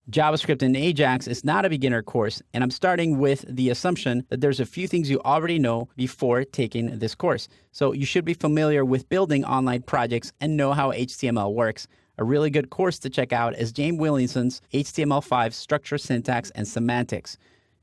JavaScript in Ajax is not a beginner course, and I'm starting with the assumption that there's a few things you already know before taking this course. So you should be familiar with building online projects and know how HTML works. A really good course to check out is James Williamson's HTML5 Structure, Syntax, and Semantics.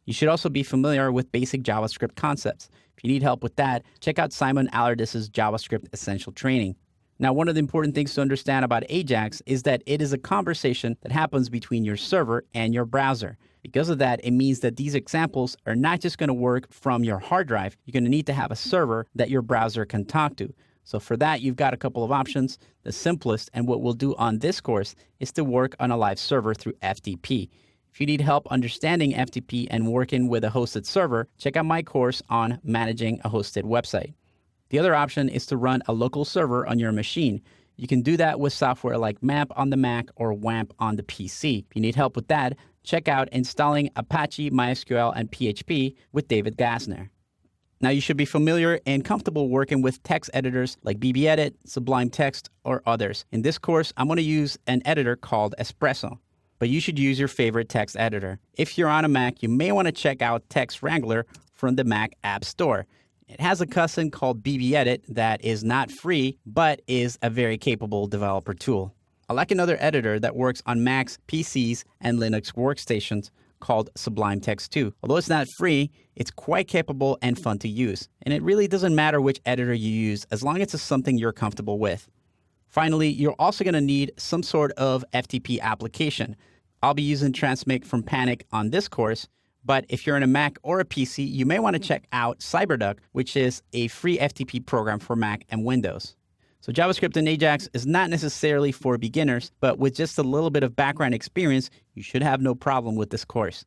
You should also be familiar with basic JavaScript concepts. If you need help with that, check out Simon Allardyce's JavaScript Essential Training. Now, one of the important things to understand about Ajax is that it is a conversation that happens between your server and your browser. Because of that, it means that these examples are not just going to work from your hard drive. You're going to need to have a server that your browser can talk to. So for that, you've got a couple of options. The simplest, and what we'll do on this course, is to work on a live server through FTP. If you need help understanding FTP and working with a hosted server, check out my course on managing a hosted website. The other option is to run a local server on your machine. You can do that with software like MAMP on the Mac or WAMP on the PC. If you need help with that, check out Installing Apache, MySQL, and PHP with David Gassner. Now, you should be familiar and comfortable working with text editors like BBEdit, Sublime Text, or others. In this course, I'm going to use an editor called Espresso, but you should use your favorite text editor. If you're on a Mac, you may want to check out Text Wrangler from the Mac App Store. It has a cousin called BBEdit that is not free, but is a very capable developer tool. I like another editor that works on Macs, PCs, and Linux workstations called Sublime Text 2. Although it's not free, it's quite capable and fun to use. And it really doesn't matter which editor you use as long as it's something you're comfortable with. Finally, you're also going to need some sort of FTP application. I'll be using Transmig from Panic on this course, but if you're in a Mac or a PC, you may want to check out CyberDuck, which is a free FTP program for Mac and Windows. So JavaScript in Ajax is not necessarily for beginners, but with just a little bit of background experience, you should have no problem with this course.